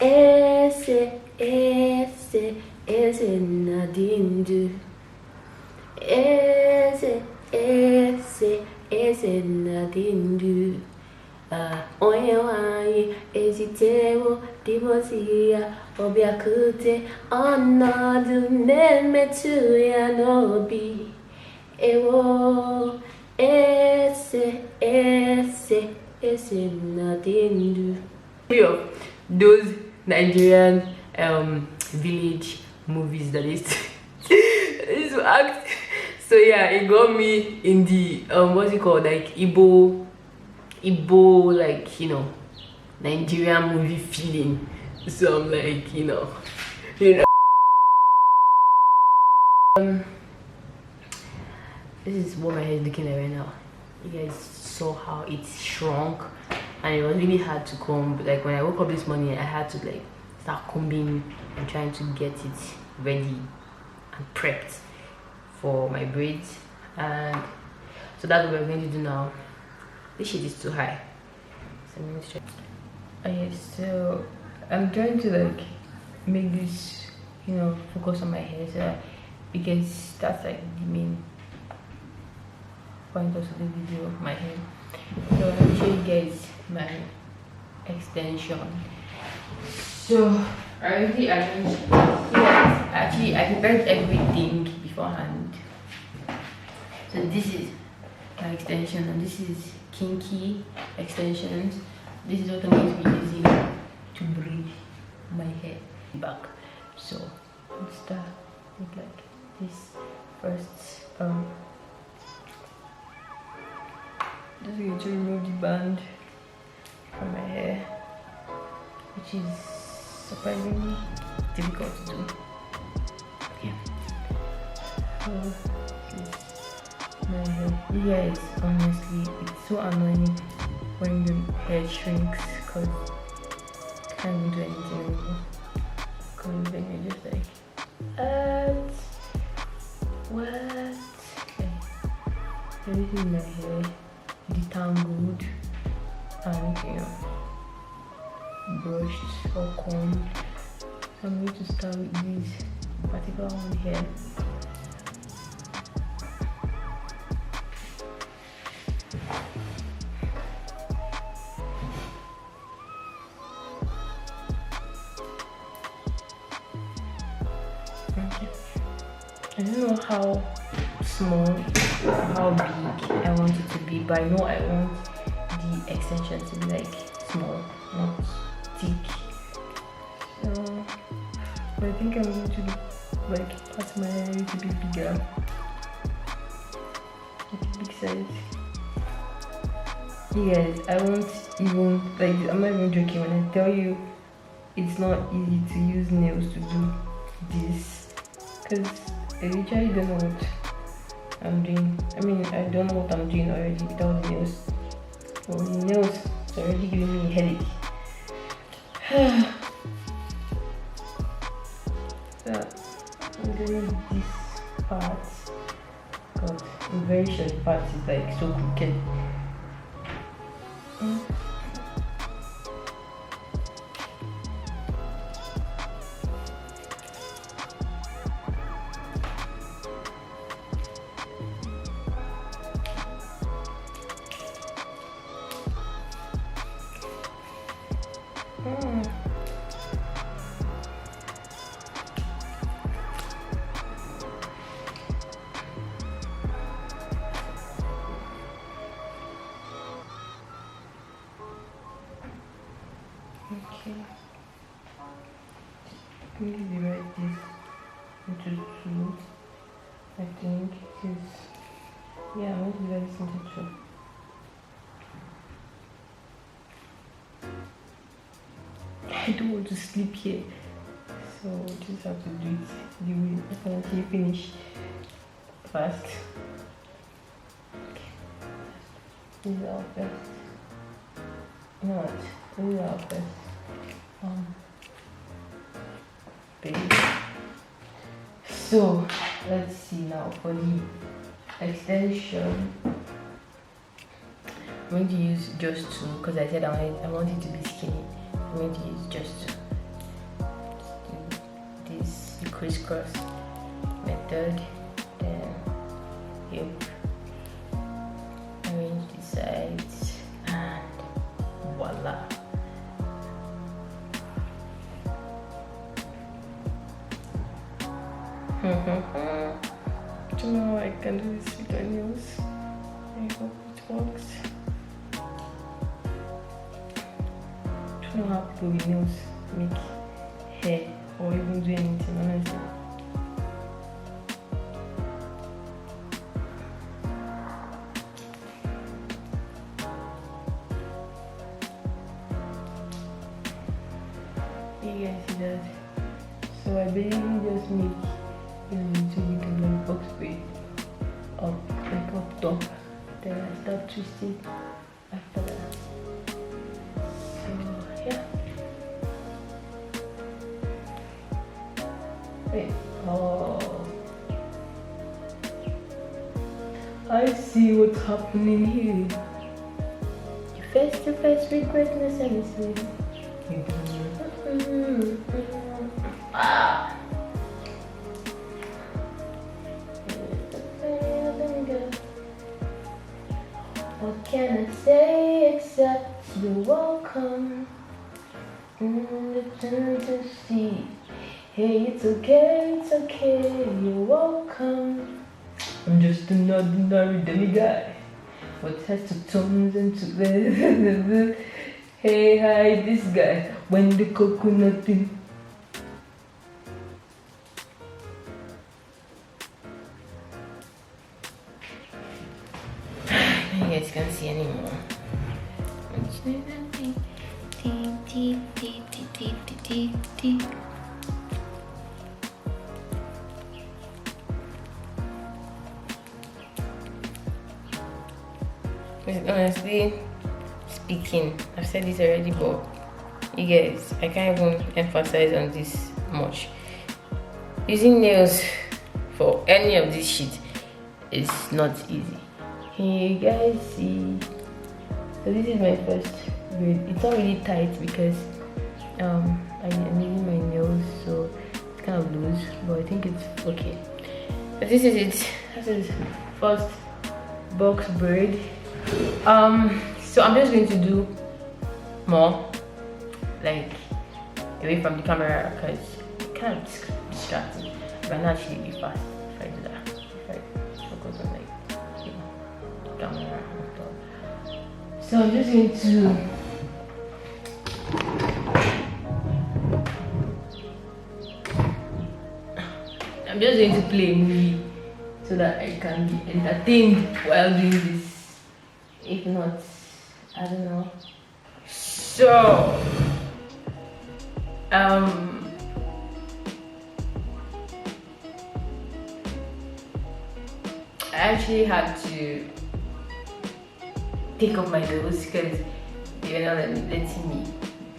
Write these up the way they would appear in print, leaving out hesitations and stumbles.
Ese nadindu. Ese nadindu. Onye wanyi ezitewo divosia obiakute ọnọdụ na-emetụ ya n'obi. Ewo ese nadindu. Those Nigerian village movies that is to act. So yeah, it got me in the what's it called, like Igbo, like, you know, Nigerian movie feeling. So I'm like, you know this is what my hair is looking like right now. You guys saw how it shrunk, and it was really hard to comb. Like when I woke up this morning, I had to like start combing and trying to get it ready and prepped for my braids. And so that's what we're going to do now. This shit is too high, so I'm going to try. Okay, so I'm trying to like make this, you know, focus on my hair, so that, because that's like the main point of the video, my hair. So I'll show you guys my extension. So I already arranged, yes, actually I prepared everything beforehand. So this is my extension, and this is kinky extensions. This is what I'm going to be using to braid my hair back. So let's start with like this first. Just going to remove the band from my hair, which is surprisingly difficult to do. Yeah. So this is my hair. You guys, honestly, it's so annoying when the hair shrinks because you can't even do anything anymore. Because then you're just like, what? Okay. So this is my hair, detangled and, you know, brushed or combed. So I'm going to start with this particular one here. I don't know how small or how big I want it to be, but I know I want the extension to be like small, not thick. So but I think I'm going to like part my hair a little bit bigger, like a big size. You guys, I won't even, like, I'm not even joking when I tell you it's not easy to use nails to do this, because I literally don't know what I'm doing. I mean, I don't know what I'm doing already without the nails. Well, the nails, it's already giving me a headache. So I'm doing this part, because the very short part is like so crooked. Okay, I'm going to divide this into two, I think, because, yeah, I'm going to divide this into two. I don't want to sleep here, so we just have to do it the way definitely finish fast. Okay, this is our first. You know what? This is our first baby. So let's see now for the extension. I'm going to use just two because I said I want it to be skinny. I'm going to use just two. crisscross method. Then you arrange the sides and voila. I don't know how I can do this with my nails. I hope it works. I don't know how people with nails make hair or even do anything, honestly. You guys see that? So I basically just make a little bit of like box braid up, like up top. Then I start twisting after that. So yeah. Wait. Oh, I see what's happening here. Face to face with greatness, let me see. Ah. What can I say except you're welcome? The turn to see. Hey, it's okay, you're welcome. I'm just another ordinary demiguy. What has to turns into this? Hey, hi, this guy. When the coconut thing. You guys can't see anymore. Honestly speaking, I've said this already, but you guys, I can't even emphasize on this much. Using nails for any of this shit is not easy. Can you guys see? So this is my first braid. It's not really tight because I'm using my nails, so it's kind of loose, but I think it's okay. But this is it. This is first box braid. So I'm just going to do more, like away from the camera, because it's kind of distracting. But not actually be fast if I do that. If I focus on like, you know, the camera and stuff. So I'm just going to play a movie so that I can be entertained while doing this. If not, I don't know. So I actually had to take off my nails because they were not letting me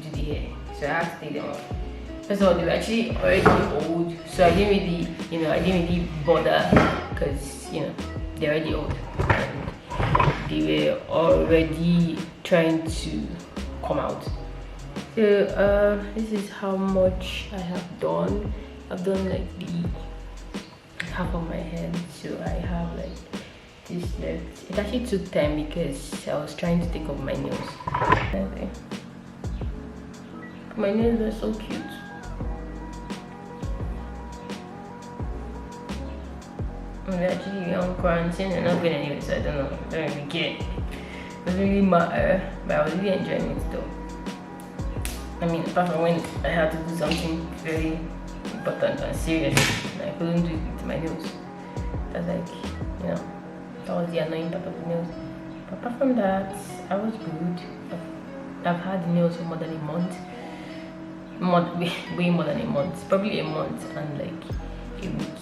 do the hair, so I had to take them off. First of all, they were actually already old, so I didn't really bother because they're already old. They were already trying to come out. So this is how much I have done. I've done like the half of my head, so I have like this left. It actually took time because I was trying to take off my nails. Okay. My nails are so cute. I'm actually on quarantine and not going anywhere, so I don't really care. It doesn't really matter, but I was really enjoying it though. I mean, apart from when I had to do something very important and serious, and I couldn't do it with my nails. That's like, that was the annoying part of the nails. But apart from that, I was good. I've had the nails for more than a month. Way more than a month. Probably a month and like a week.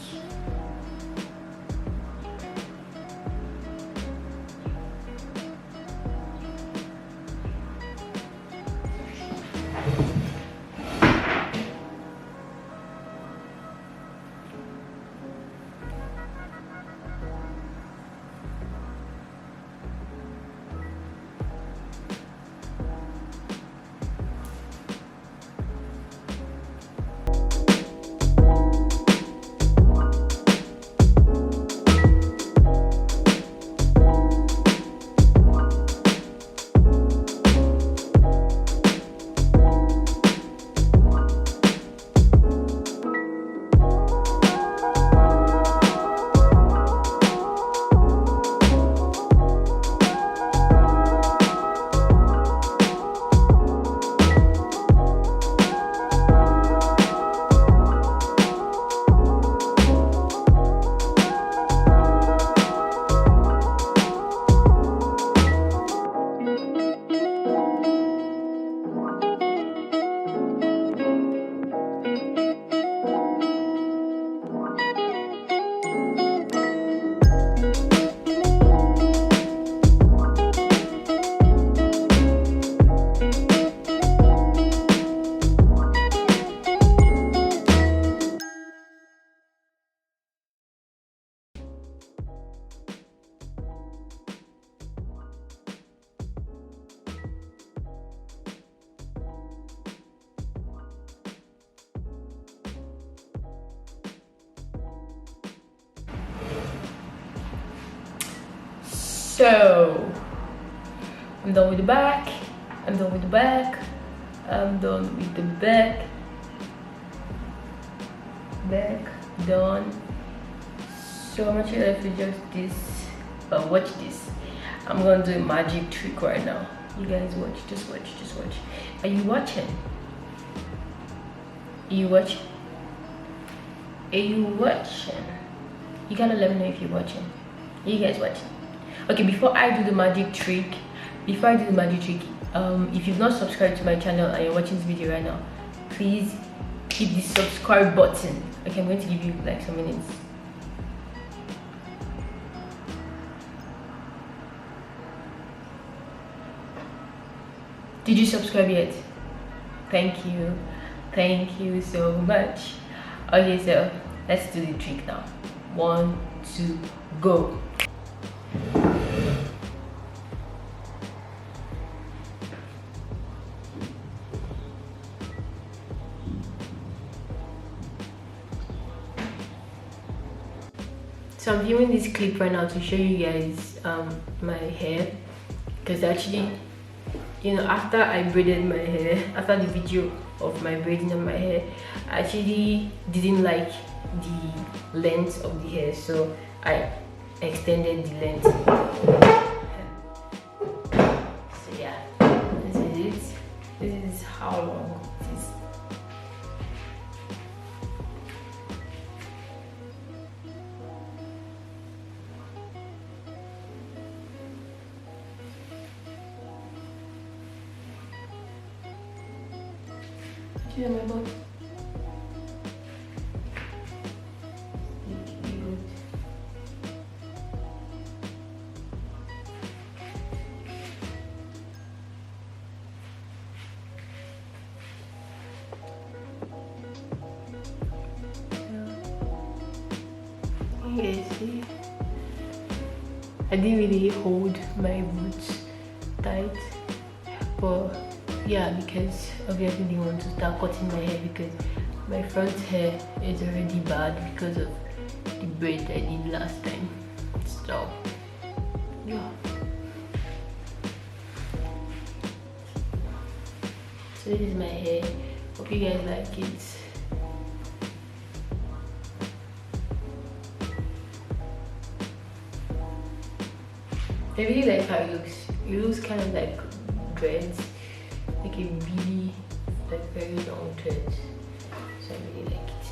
So I'm done with the back. I'm done with the back. I'm done with the back. Back done. So I'm actually left with just this. Watch this. I'm gonna do a magic trick right now. You guys watch. Just watch. Just watch. Are you watching? Are you watching? Are you watching? You gotta let me know if you're watching. Are you guys watching? Okay, before I do the magic trick, if you've not subscribed to my channel and you're watching this video right now, please hit the subscribe button. Okay, I'm going to give you like some minutes. Did you subscribe yet? Thank you so much. Okay, so let's do the trick now. 1, 2, go. So I'm viewing this clip right now to show you guys my hair, because actually, you know, after I braided my hair, after the video of my braiding of my hair, I actually didn't like the length of the hair, so I extended the length. So yeah, this is it. This is how long it is. Yeah, my butt. You guys see? I didn't really hold my roots tight, but yeah, because obviously they want to start cutting my hair, because my front hair is already bad because of the braid I did last time. So yeah, so this is my hair. Hope you guys like it. I really like how it looks. It looks kind of like dreads, like a really, like very long dreads. So I really like it.